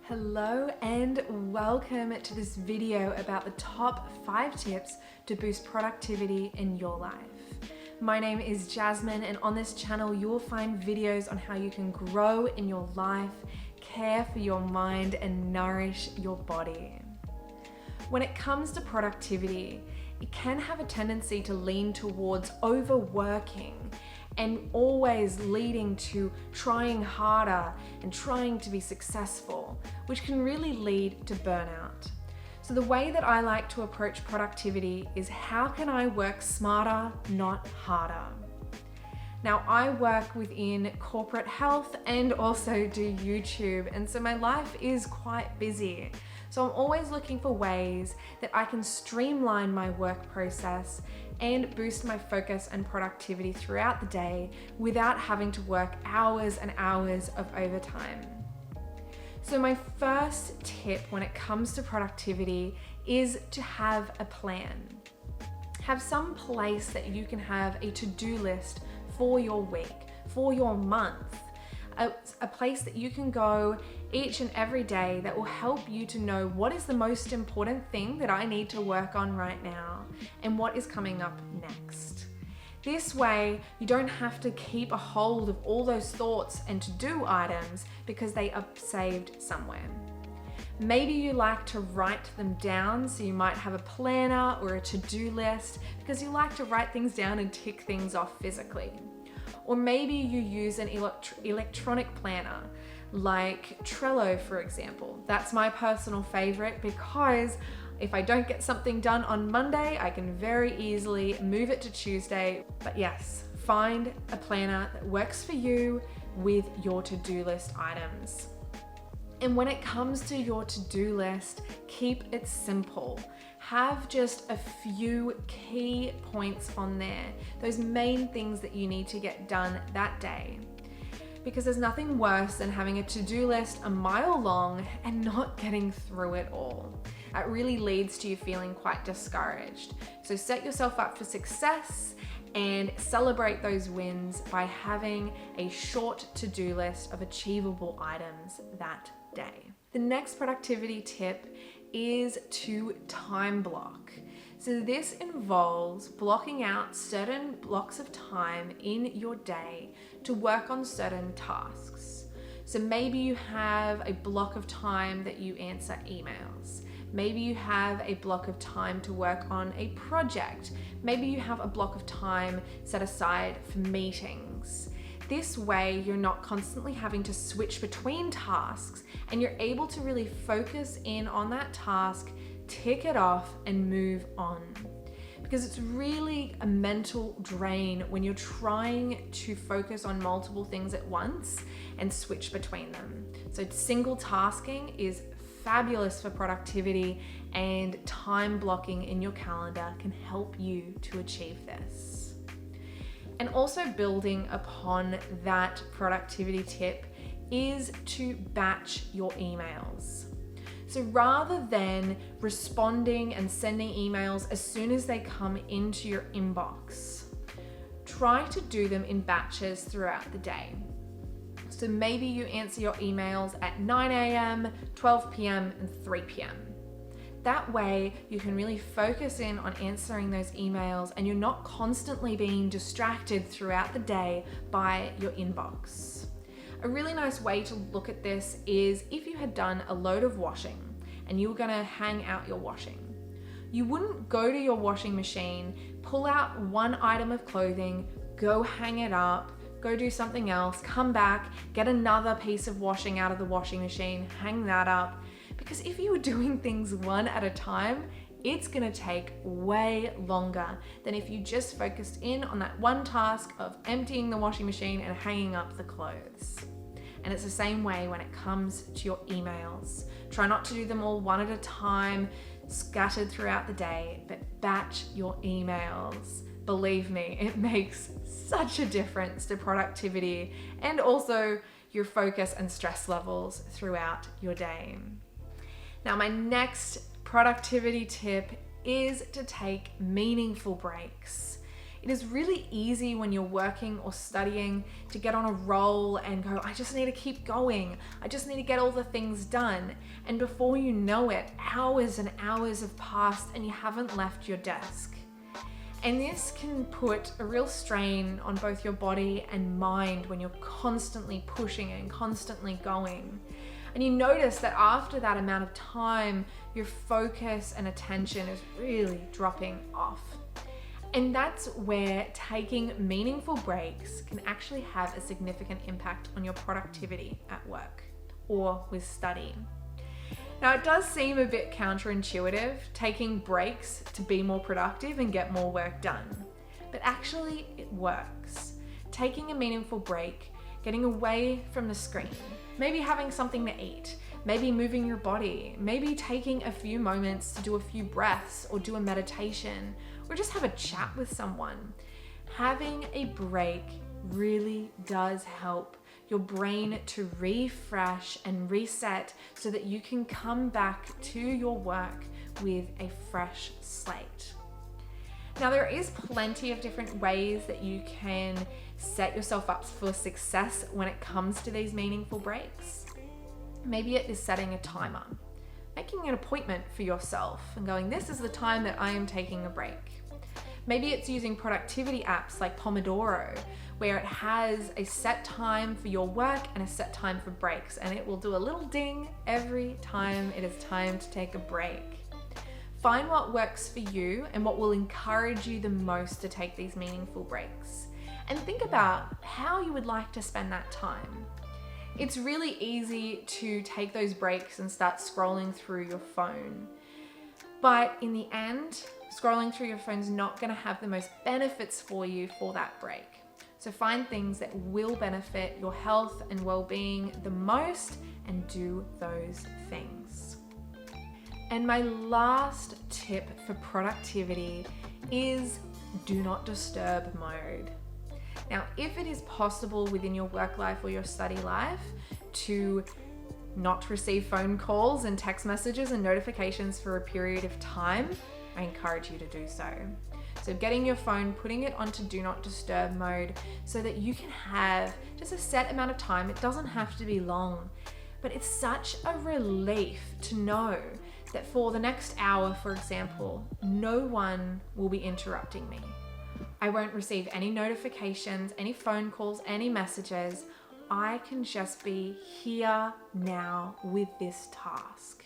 Hello and welcome to this video about the top 5 tips to boost productivity in your life. My name is Jasmine, and on this channel you will find videos on how you can grow in your life, care for your mind, and nourish your body. When it comes to productivity, it can have a tendency to lean towards overworking and always leading to trying harder and trying to be successful, which can really lead to burnout. So the way that I like to approach productivity is, how can I work smarter, not harder? Now, I work within corporate health and also do YouTube, and so my life is quite busy. So I'm always looking for ways that I can streamline my work process and boost my focus and productivity throughout the day without having to work hours and hours of overtime. So my first tip when it comes to productivity is to have a plan. Have some place that you can have a to-do list for your week, for your month. A place that you can go each and every day that will help you to know what is the most important thing that I need to work on right now and what is coming up next. This way, you don't have to keep a hold of all those thoughts and to-do items because they are saved somewhere. Maybe you like to write them down, so you might have a planner or a to-do list because you like to write things down and tick things off physically. Or maybe you use an electronic planner like Trello, for example. That's my personal favorite because if I don't get something done on Monday, I can very easily move it to Tuesday. But yes, find a planner that works for you with your to-do list items. And when it comes to your to-do list, keep it simple. Have just a few key points on there, those main things that you need to get done that day. Because there's nothing worse than having a to-do list a mile long and not getting through it all. That really leads to you feeling quite discouraged. So set yourself up for success and celebrate those wins by having a short to-do list of achievable items that day. The next productivity tip is to time block. So this involves blocking out certain blocks of time in your day to work on certain tasks. So maybe you have a block of time that you answer emails. Maybe you have a block of time to work on a project. Maybe you have a block of time set aside for meetings. This way, you're not constantly having to switch between tasks and you're able to really focus in on that task, tick it off, and move on. Because it's really a mental drain when you're trying to focus on multiple things at once and switch between them. So single tasking is fabulous for productivity, and time blocking in your calendar can help you to achieve this. And also building upon that productivity tip is to batch your emails. So rather than responding and sending emails as soon as they come into your inbox, try to do them in batches throughout the day. So maybe you answer your emails at 9 a.m., 12 p.m., and 3 p.m. That way you can really focus in on answering those emails and you're not constantly being distracted throughout the day by your inbox. A really nice way to look at this is if you had done a load of washing and you were going to hang out your washing. You wouldn't go to your washing machine, pull out one item of clothing, go hang it up, go do something else, come back, get another piece of washing out of the washing machine, hang that up. Because if you were doing things one at a time, it's gonna take way longer than if you just focused in on that one task of emptying the washing machine and hanging up the clothes. And it's the same way when it comes to your emails. Try not to do them all one at a time, scattered throughout the day, but batch your emails. Believe me, it makes such a difference to productivity and also your focus and stress levels throughout your day. Now, my next productivity tip is to take meaningful breaks. It is really easy when you're working or studying to get on a roll and go, I just need to keep going. I just need to get all the things done. And before you know it, hours and hours have passed and you haven't left your desk. And this can put a real strain on both your body and mind when you're constantly pushing and constantly going. And you notice that after that amount of time, your focus and attention is really dropping off. And that's where taking meaningful breaks can actually have a significant impact on your productivity at work or with study. Now, it does seem a bit counterintuitive, taking breaks to be more productive and get more work done. But actually, it works. Taking a meaningful break, getting away from the screen, maybe having something to eat, maybe moving your body, maybe taking a few moments to do a few breaths or do a meditation, or just have a chat with someone. Having a break really does help your brain to refresh and reset so that you can come back to your work with a fresh slate. Now, there is plenty of different ways that you can set yourself up for success when it comes to these meaningful breaks. Maybe it is setting a timer, making an appointment for yourself and going, this is the time that I am taking a break. Maybe it's using productivity apps like Pomodoro, where it has a set time for your work and a set time for breaks, and it will do a little ding every time it is time to take a break. Find what works for you and what will encourage you the most to take these meaningful breaks. And think about how you would like to spend that time. It's really easy to take those breaks and start scrolling through your phone. But in the end, scrolling through your phone is not going to have the most benefits for you for that break. So find things that will benefit your health and well-being the most and do those things. And my last tip for productivity is do not disturb mode. Now, if it is possible within your work life or your study life to not receive phone calls and text messages and notifications for a period of time, I encourage you to do so. So getting your phone, putting it onto do not disturb mode so that you can have just a set amount of time. It doesn't have to be long, but it's such a relief to know that for the next hour, for example, no one will be interrupting me. I won't receive any notifications, any phone calls, any messages. I can just be here now with this task.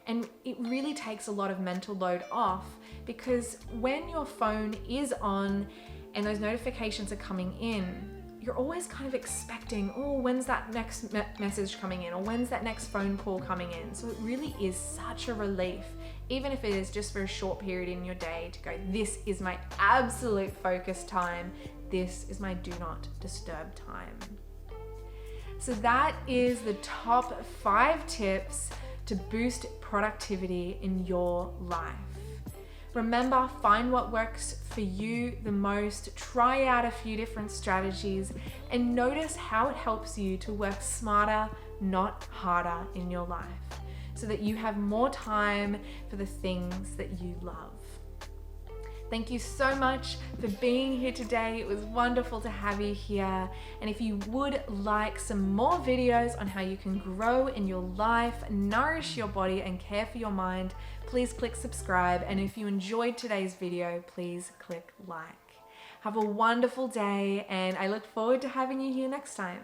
And it really takes a lot of mental load off, because when your phone is on and those notifications are coming in, you're always kind of expecting, oh, when's that next message coming in, or when's that next phone call coming in? So it really is such a relief, even if it is just for a short period in your day, to go, this is my absolute focus time. This is my do not disturb time. So that is the top 5 tips to boost productivity in your life. Remember, find what works for you the most, try out a few different strategies, and notice how it helps you to work smarter, not harder in your life, so that you have more time for the things that you love. Thank you so much for being here today. It was wonderful to have you here. And if you would like some more videos on how you can grow in your life, nourish your body, and care for your mind, please click subscribe. And if you enjoyed today's video, please click like. Have a wonderful day, and I look forward to having you here next time.